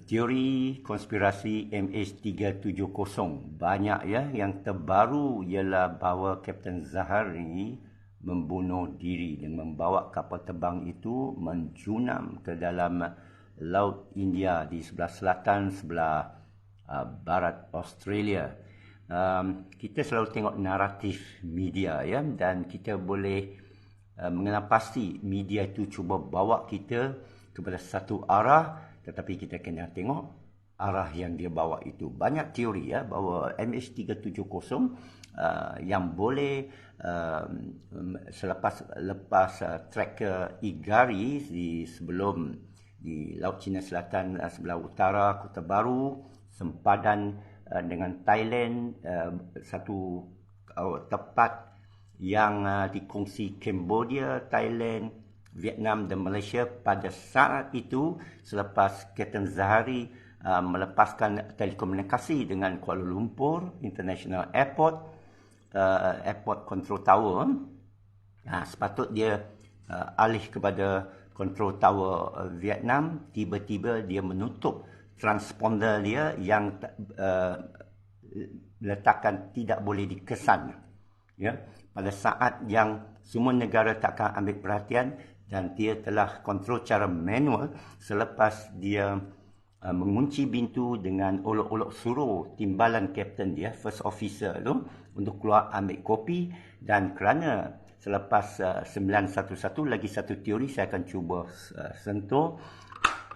Teori konspirasi MH370 banyak ya. Yang terbaru ialah bahawa Kapten Zahari membunuh diri dan membawa kapal terbang itu menjunam ke dalam Laut India di sebelah selatan, sebelah barat Australia. Kita selalu tengok naratif media ya, dan kita boleh mengenal pasti media itu cuba bawa kita kepada satu arah, tetapi kita kena tengok arah yang dia bawa itu. Banyak teori ya bahawa MH370 yang boleh lepas tracker Igari di Laut Cina Selatan sebelah utara Kota Baru, sempadan dengan Thailand, satu tempat yang dikongsi Cambodia, Thailand, Vietnam dan Malaysia pada saat itu selepas Kapten Zahari melepaskan telekomunikasi dengan Kuala Lumpur International Airport, Airport Control Tower. Sepatut dia alih kepada Control Tower Vietnam. Tiba-tiba dia menutup transponder dia yang letakkan tidak boleh dikesan ya, pada saat yang semua negara takkan ambil perhatian, dan dia telah kontrol secara manual selepas dia mengunci pintu dengan olok-olok suruh timbalan kapten dia, first officer tu, untuk keluar ambil kopi. Dan kerana selepas 911 lagi satu teori saya akan cuba sentuh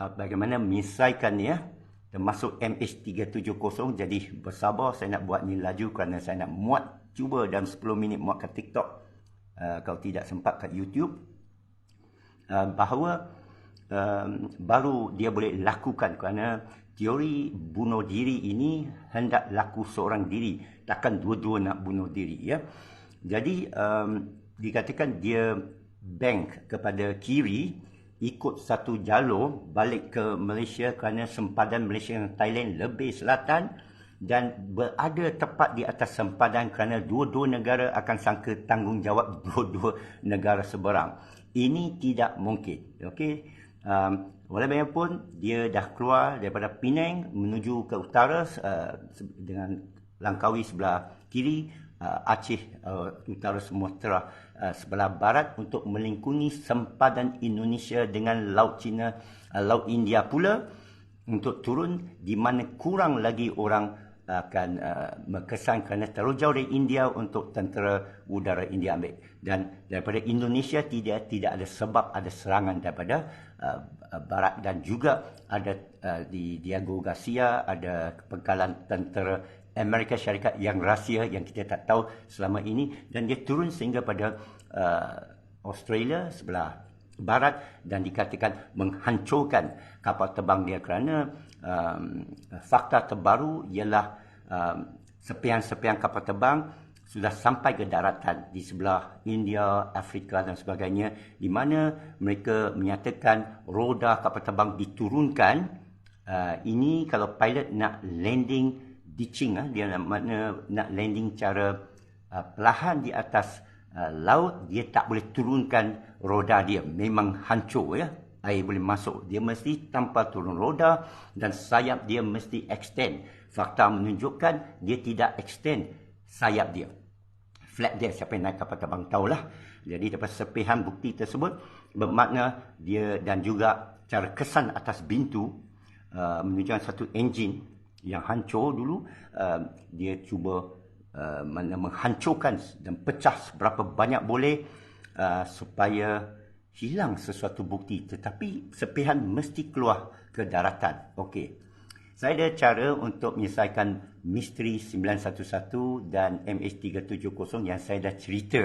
bagaimana misaikan ya, termasuk MH370. Jadi bersabar, saya nak buat ni laju kerana saya nak cuba dalam 10 minit muat kat TikTok, kalau tidak sempat kat YouTube, bahawa baru dia boleh lakukan, kerana teori bunuh diri ini hendak laku seorang diri, takkan dua-dua nak bunuh diri ya. Jadi dikatakan dia bank kepada kiri, ikut satu jalur balik ke Malaysia kerana sempadan Malaysia dan Thailand lebih selatan, dan berada tepat di atas sempadan kerana dua-dua negara akan sangka tanggungjawab dua-dua negara seberang. Ini tidak mungkin. Okey. Walaupun dia dah keluar daripada Penang menuju ke utara dengan Langkawi sebelah kiri, Aceh utara Sumatera sebelah barat, untuk melingkungi sempadan Indonesia dengan Laut Cina, Laut India pula, untuk turun di mana kurang lagi orang akan berkesan kerana terlalu jauh dari India untuk tentera udara India ambil. Dan daripada Indonesia tidak ada sebab ada serangan daripada barat, dan juga ada di Diego Garcia ada pengkalan tentera Amerika Syarikat yang rahsia yang kita tak tahu selama ini, dan dia turun sehingga pada Australia sebelah barat, dan dikatakan menghancurkan kapal terbang dia kerana fakta terbaru ialah sepian-sepian kapal terbang sudah sampai ke daratan di sebelah India, Afrika dan sebagainya, di mana mereka menyatakan roda kapal terbang diturunkan. Ini kalau pilot nak landing ditching, dia nak landing cara perlahan di atas laut, dia tak boleh turunkan roda dia, memang hancur ya, air boleh masuk, dia mesti tanpa turun roda, dan sayap dia mesti extend. Fakta menunjukkan dia tidak extend sayap dia, flat dia. Siapa yang naik kapal terbang tahulah. Jadi daripada sepihan bukti tersebut bermakna dia, dan juga cara kesan atas pintu menunjukkan satu enjin yang hancur dulu. Dia cuba menghancurkan dan pecah seberapa banyak boleh supaya hilang sesuatu bukti, tetapi sepihan mesti keluar ke daratan. Okey, saya ada cara untuk menyelesaikan misteri 911 dan MH370 yang saya dah cerita.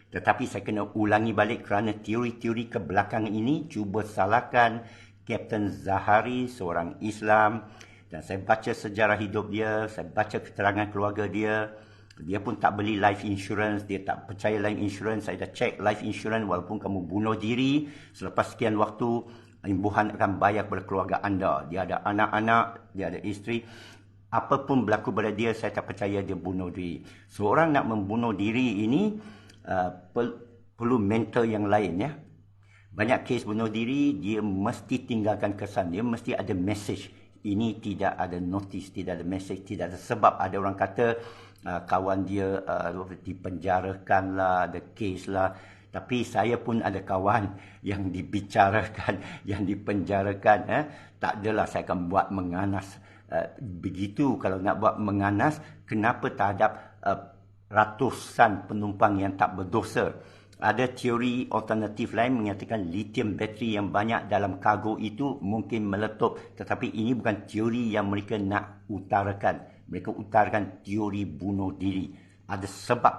Tetapi saya kena ulangi balik kerana teori-teori kebelakangan ini cuba salahkan Kapten Zahari, seorang Islam, dan saya baca sejarah hidup dia, saya baca keterangan keluarga dia. Dia pun tak beli life insurance, dia tak percaya life insurance. Saya dah check life insurance, walaupun kamu bunuh diri, selepas sekian waktu imbuhan akan bayar kepada keluarga anda. Dia ada anak-anak, dia ada isteri. Apapun berlaku pada dia, saya tak percaya dia bunuh diri. Seorang nak membunuh diri ini perlu mental yang lain ya. Banyak kes bunuh diri, dia mesti tinggalkan kesan. Dia mesti ada message. Ini tidak ada notice, tidak ada message, tidak ada sebab. Ada orang kata kawan dia dipenjarakan lah, ada kes lah. Tapi saya pun ada kawan yang dibicarakan, yang dipenjarakan. Tak adalah saya akan buat menganas. Begitu kalau nak buat menganas, kenapa terhadap ratusan penumpang yang tak berdosa? Ada teori alternatif lain menyatakan lithium bateri yang banyak dalam kargo itu mungkin meletup. Tetapi ini bukan teori yang mereka nak utarakan. Mereka utarakan teori bunuh diri. Ada sebab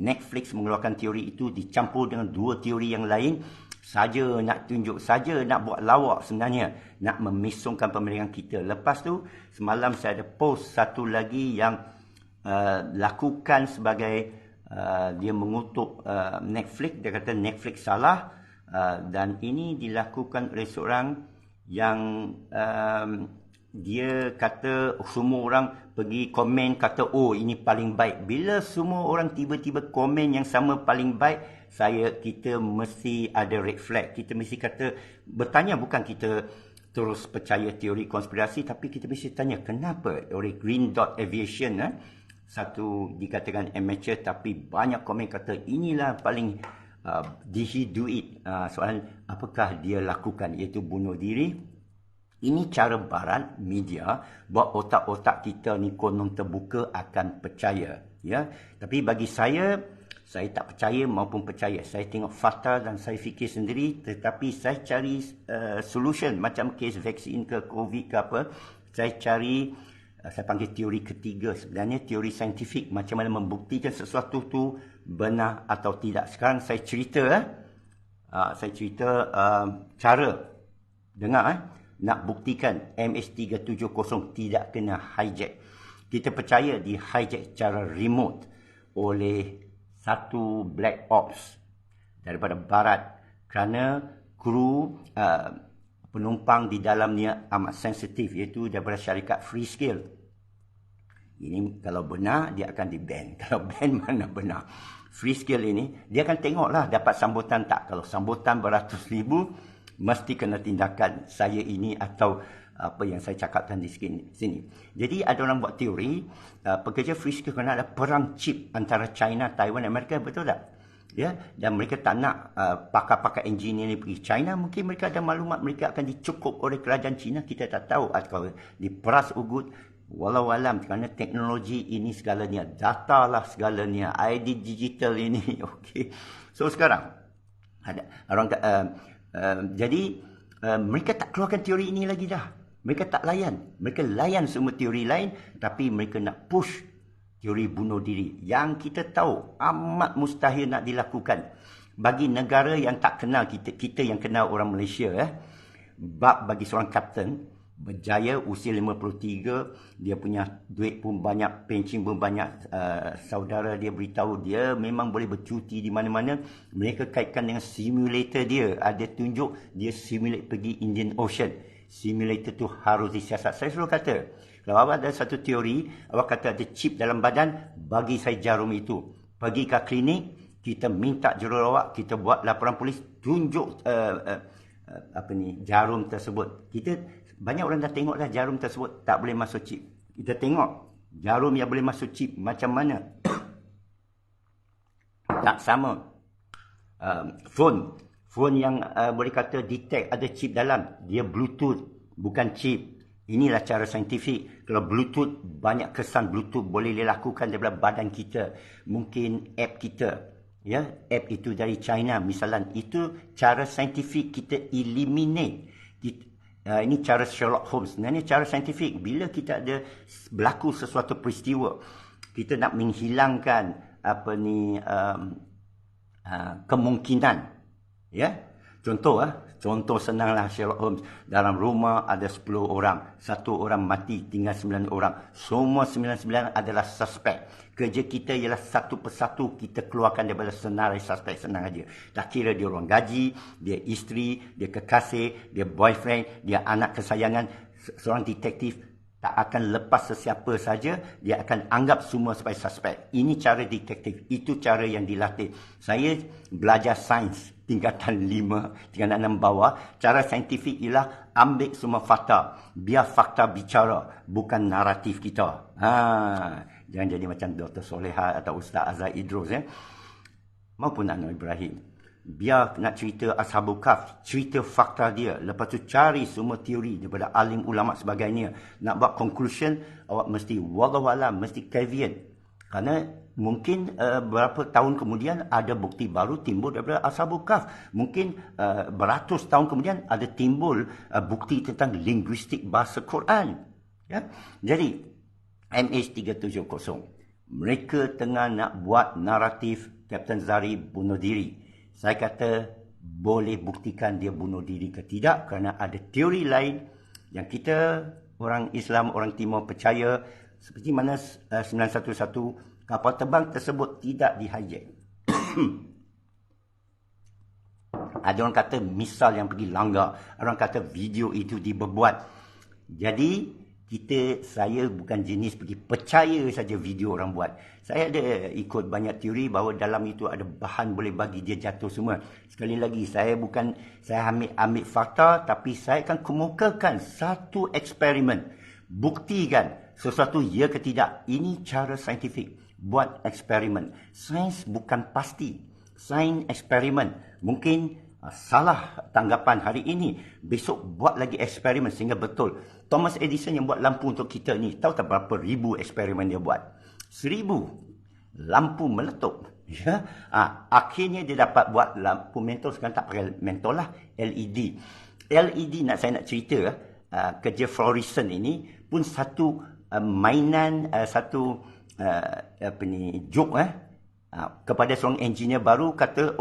Netflix mengeluarkan teori itu dicampur dengan dua teori yang lain. Saja nak tunjuk, saja nak buat lawak sebenarnya. Nak memesongkan pemerintahan kita. Lepas tu, semalam saya ada post satu lagi yang lakukan sebagai... dia mengutuk Netflix. Dia kata Netflix salah, dan ini dilakukan oleh seorang yang dia kata semua orang pergi komen kata oh ini paling baik. Bila semua orang tiba-tiba komen yang sama paling baik, kita mesti ada red flag. Kita mesti kata, bertanya, bukan kita terus percaya teori konspirasi, tapi kita mesti tanya kenapa. Oleh Green Dot Aviation, satu dikatakan amateur, tapi banyak komen kata inilah paling did he do it. Soalan, apakah dia lakukan, iaitu bunuh diri. Ini cara barat media buat otak-otak kita ni konon terbuka akan percaya, ya. Tapi bagi saya tak percaya maupun percaya. Saya tengok fakta dan saya fikir sendiri, tetapi saya cari solution. Macam kes vaksin ke COVID ke apa, saya cari, saya panggil teori ketiga. Sebenarnya teori saintifik, macam mana membuktikan sesuatu tu benar atau tidak. Sekarang saya cerita, cara, dengar, nak buktikan MH370 tidak kena hijack. Kita percaya di hijack secara remote oleh satu black ops daripada barat, kerana kru penumpang di dalamnya amat sensitif, iaitu daripada syarikat Freescale. Ini kalau benar, dia akan di-ban. Kalau ban, mana benar. Freescale ini, dia akan tengoklah dapat sambutan tak. Kalau sambutan beratus ribu, mesti kena tindakan saya ini atau apa yang saya cakapkan di sini. Jadi ada orang buat teori, pekerja Freescale kena ada perang chip antara China, Taiwan, Amerika, betul tak? Ya, dan mereka tak nak pakar-pakar engineer ni pergi China. Mungkin mereka ada maklumat mereka akan dicukup oleh kerajaan China, kita tak tahu. Atau diperas ugut, walau alam, kerana teknologi ini segalanya, data lah segalanya, ID digital ini. Okey. So sekarang ada orang jadi mereka tak keluarkan teori ini lagi dah. Mereka tak layan. Mereka layan semua teori lain, tapi mereka nak push teori bunuh diri yang kita tahu amat mustahil nak dilakukan. Bagi negara yang tak kenal kita yang kenal orang Malaysia, bagi seorang kapten berjaya, usia 53, dia punya duit pun banyak, pencen pun banyak, saudara dia beritahu dia memang boleh bercuti di mana-mana. Mereka kaitkan dengan simulator dia, ada tunjuk dia simulate pergi Indian Ocean. Simulator tu harus disiasat. Saya selalu kata, kalau awak ada satu teori, awak kata ada chip dalam badan, bagi saya jarum itu. Pergi ke klinik, kita minta jarum awak, kita buat laporan polis, tunjuk jarum tersebut. Banyak orang dah tengok dah jarum tersebut tak boleh masuk chip. Kita tengok jarum yang boleh masuk chip macam mana. Tak sama. Phone yang boleh kata detect ada chip dalam, dia Bluetooth, bukan chip. Inilah cara saintifik. Kalau Bluetooth, banyak kesan Bluetooth boleh dilakukan daripada badan kita. Mungkin app kita, ya, app itu dari China misalnya. Itu cara saintifik kita eliminate. Ini cara Sherlock Holmes. Ini cara saintifik. Bila kita ada berlaku sesuatu peristiwa, kita nak menghilangkan kemungkinan, ya. Contoh senanglah Sherlock Holmes. Dalam rumah ada 10 orang. 1 orang mati, tinggal 9 orang. Semua 99 adalah suspek. Kerja kita ialah satu persatu kita keluarkan daripada senarai suspek. Senang aja. Tak kira dia orang gaji, dia isteri, dia kekasih, dia boyfriend, dia anak kesayangan, seorang detektif. Tak akan lepas sesiapa saja, dia akan anggap semua sebagai suspek. Ini cara detektif, itu cara yang dilatih. Saya belajar sains tingkatan 5, tingkatan 6 bawah. Cara saintifik ialah ambil semua fakta. Biar fakta bicara, bukan naratif kita. Jangan jadi macam Dr. Soleha atau Ustaz Azhar Idrus. Maupun Anwar Ibrahim. Biar nak cerita Ashabul Kahf, cerita fakta dia. Lepas tu cari semua teori daripada alim ulama sebagainya. Nak buat conclusion, awak mesti wallahualam, mesti caveat. Kerana mungkin berapa tahun kemudian ada bukti baru timbul daripada Ashabul Kahf. Mungkin beratus tahun kemudian ada timbul bukti tentang linguistik bahasa Quran. Ya? Jadi, MH370. Mereka tengah nak buat naratif Kapten Zari bunuh diri. Saya kata boleh buktikan dia bunuh diri ke tidak kerana ada teori lain yang kita orang Islam, orang Timur percaya seperti mana 911 kapal terbang tersebut tidak di-hijack. Ada orang kata misal yang pergi langgar, orang kata video itu dibuat. Jadi saya bukan jenis pergi percaya saja video orang buat. Saya ada ikut banyak teori bahawa dalam itu ada bahan boleh bagi dia jatuh semua. Sekali lagi, saya ambil fakta, tapi saya akan kemukakan satu eksperimen. Buktikan sesuatu ya ke tidak. Ini cara saintifik. Buat eksperimen. Sains bukan pasti. Sains eksperimen. Mungkin salah tanggapan hari ini. Besok buat lagi eksperimen sehingga betul. Thomas Edison yang buat lampu untuk kita ni, tahu tak berapa ribu eksperimen dia buat? 1000 lampu meletup. Ya? Akhirnya dia dapat buat lampu mentol. Sekarang tak pakai mentol lah, LED. LED saya nak cerita, kerja fluorescent ini pun satu mainan, satu joke kepada seorang engineer baru, kata,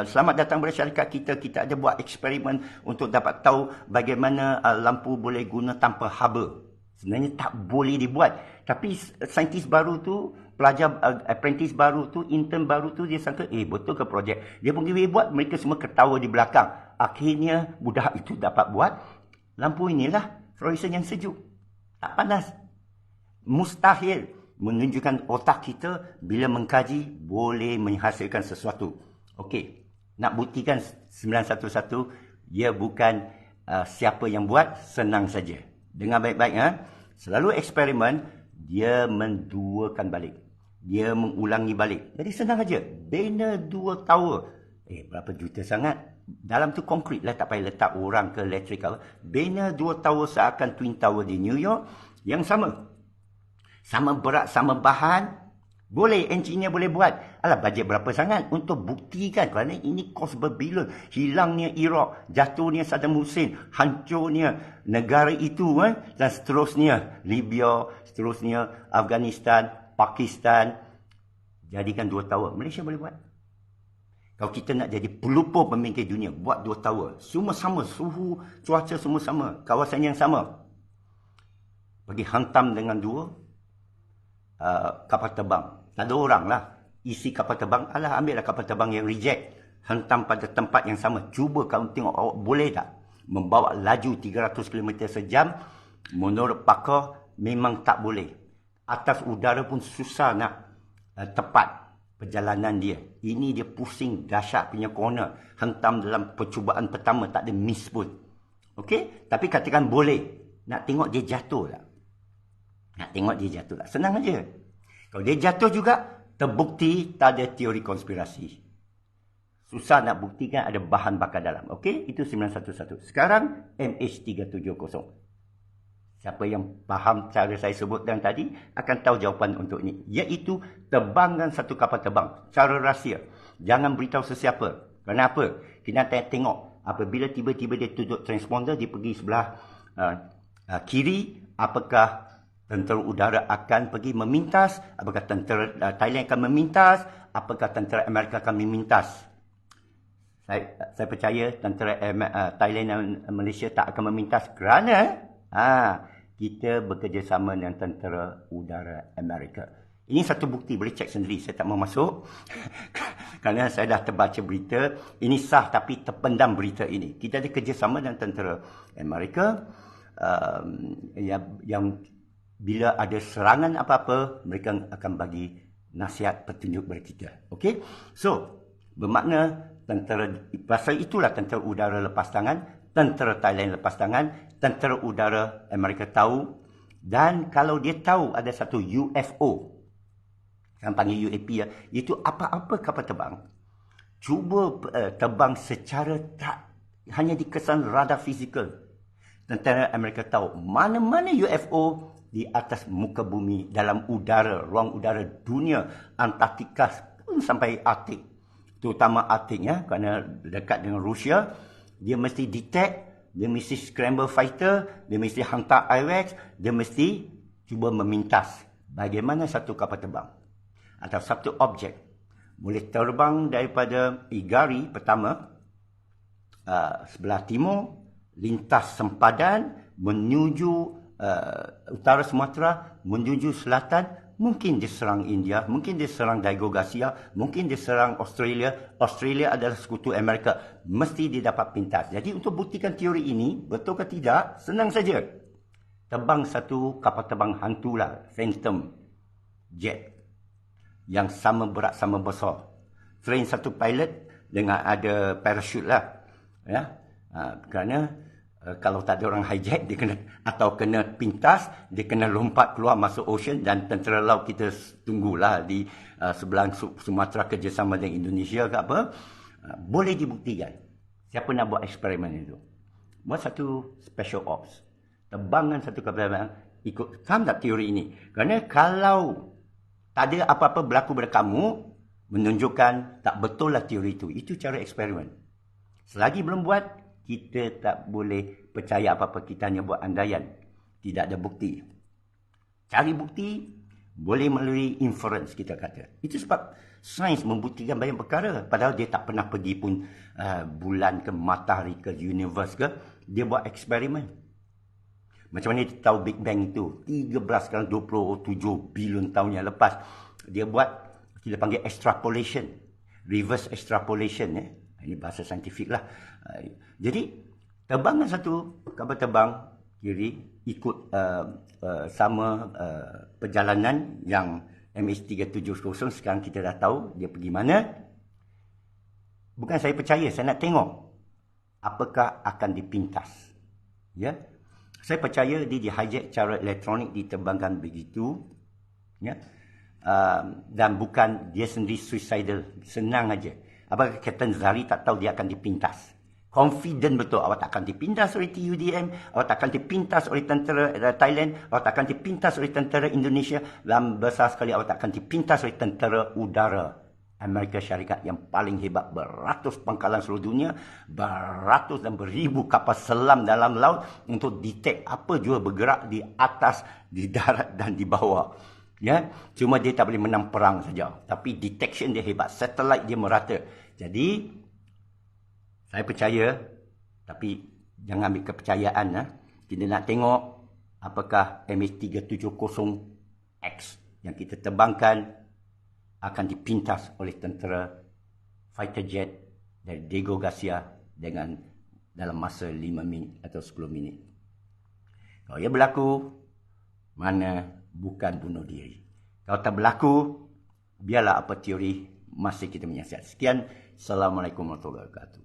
selamat datang kepada syarikat kita ada buat eksperimen untuk dapat tahu bagaimana lampu boleh guna tanpa haba. Sebenarnya tak boleh dibuat, tapi saintis baru tu, pelajar apprentice baru tu, intern baru tu, dia sangka betul ke projek. Dia pergi buat, mereka semua ketawa di belakang. Akhirnya budak itu dapat buat lampu inilah fluorescent yang sejuk, tak panas. Mustahil. Menunjukkan otak kita bila mengkaji boleh menghasilkan sesuatu. Okey, nak buktikan 911 dia bukan siapa yang buat, senang saja. Dengar baik-baik. Selalu eksperimen dia menduakan balik. Dia mengulangi balik. Jadi senang saja. Bina 2 tower. Berapa juta sangat? Dalam tu konkret lah, tak payah letak orang ke electrical. Bina 2 tower seakan Twin Tower di New York yang sama. Sama berat, sama bahan, boleh, engineer boleh buat. Alah, bajet berapa sangat untuk buktikan, kerana ini kos berbilion. Hilangnya Iraq, jatuhnya Saddam Hussein, hancurnya negara itu, dan seterusnya. Libya, seterusnya Afghanistan, Pakistan. Jadikan 2 tower. Malaysia boleh buat. Kalau kita nak jadi pelupur pemimpin dunia, buat 2 tower. Semua sama, suhu, cuaca semua sama, kawasan yang sama. Pergi hantam dengan 2 kapal terbang. Tak ada orang lah. Isi kapal terbang, ambillah kapal terbang yang reject. Hantam pada tempat yang sama. Cuba kamu tengok awak boleh tak membawa laju 300 km sejam. Menurut pakar, memang tak boleh. Atas udara pun susah nak tepat perjalanan dia. Ini dia pusing dahsyat punya corner. Hantam dalam percubaan pertama, tak ada miss pun. Okey? Tapi katakan boleh. Nak tengok dia jatuh tak? Senang aja. Kalau dia jatuh juga, terbukti tak ada teori konspirasi. Susah nak buktikan ada bahan bakar dalam. Okey? Itu 911. Sekarang MH370. Siapa yang faham cara saya sebutkan tadi akan tahu jawapan untuk ini. Iaitu terbangkan satu kapal terbang. Cara rahsia. Jangan beritahu sesiapa. Kenapa? Kita tengok. Apabila tiba-tiba dia tutup transponder, dia pergi sebelah kiri. Apakah tentera udara akan pergi memintas? Apakah tentera Thailand akan memintas? Apakah tentera Amerika akan memintas? Saya percaya tentera Thailand dan Malaysia tak akan memintas kerana kita bekerjasama dengan tentera udara Amerika. Ini satu bukti, boleh cek sendiri. Saya tak mau masuk kerana saya dah terbaca berita. Ini sah tapi terpendam berita ini. Kita ada kerjasama dengan tentera Amerika. yang bila ada serangan apa-apa, mereka akan bagi nasihat petunjuk kepada kita. Okey? So, bermakna pasal itulah tentera udara lepas tangan, tentera Thailand lepas tangan, tentera udara Amerika tahu, dan kalau dia tahu ada satu UFO, yang panggil UAP ya, itu apa-apa kapal terbang, cuba terbang secara tak hanya dikesan radar fizikal. Tentera Amerika tahu mana-mana UFO di atas muka bumi, dalam udara, ruang udara dunia, Antartika pun sampai Arktik. Terutama Arktik ya, kerana dekat dengan Rusia, dia mesti detect, dia mesti scramble fighter, dia mesti hantar IREX, dia mesti cuba memintas bagaimana satu kapal terbang atau satu objek boleh terbang daripada Igari pertama, sebelah timur, lintas sempadan, menuju utara Sumatera, menuju selatan, mungkin diserang India, mungkin diserang Diego Garcia, mungkin diserang Australia. Australia adalah sekutu Amerika, mesti dia dapat pintas. Jadi untuk buktikan teori ini, betul ke tidak, senang saja. Terbang satu kapal terbang hantu lah, Phantom Jet, yang sama berat, sama besar. Train satu pilot dengan ada parachute lah. Ya, kerana kalau tak ada orang hijack, dia kena, atau kena pintas, dia kena lompat keluar masuk ocean, dan tentera laut kita tunggulah di sebelah Sumatera kerjasama dengan Indonesia ke apa. Boleh dibuktikan. Siapa nak buat eksperimen itu? Buat satu special ops. Terbangkan satu kapal terbang, ikut. Faham tak teori ini? Kerana kalau tak ada apa-apa berlaku pada kamu, menunjukkan tak betul lah teori itu. Itu cara eksperimen. Selagi belum buat, kita tak boleh percaya apa-apa. Kita hanya buat andaian. Tidak ada bukti. Cari bukti boleh melalui inference, kita kata. Itu sebab sains membuktikan banyak perkara. Padahal dia tak pernah pergi pun bulan ke, matahari ke, universe ke. Dia buat eksperimen. Macam mana dia tahu Big Bang itu? 13 sekarang 27 bilion tahun yang lepas. Dia buat, kita panggil extrapolation. Reverse extrapolation. Ini bahasa saintifik lah. Jadi, terbangan satu kapal terbang kiri, ikut sama perjalanan yang MH370. Sekarang kita dah tahu dia pergi mana. Bukan saya percaya, saya nak tengok apakah akan dipintas. Ya, saya percaya dia di-hijack cara elektronik, diterbangkan begitu. Ya. Dan bukan dia sendiri suicidal. Senang aja. Apakah Kapten Zari tak tahu dia akan dipintas? Confident betul. Awak tak akan dipintas oleh TUDM. Awak tak akan dipintas oleh tentera Thailand. Awak tak akan dipintas oleh tentera Indonesia. Dan besar sekali awak tak akan dipintas oleh tentera udara Amerika Syarikat yang paling hebat, beratus pangkalan seluruh dunia, beratus dan beribu kapal selam dalam laut untuk detect apa jua bergerak di atas, di darat dan di bawah. Ya, cuma dia tak boleh menang perang saja, tapi detection dia hebat, satellite dia merata. Jadi saya percaya, tapi jangan ambil kepercayaan. Kita nak tengok apakah MH370X yang kita terbangkan akan dipintas oleh tentera fighter jet dari Diego Garcia dengan dalam masa 5 minit atau 10 minit. Kalau ia berlaku, mana bukan bunuh diri. Kalau tak berlaku, biarlah apa teori, masih kita menyiasat. Sekian. Assalamualaikum warahmatullahi wabarakatuh.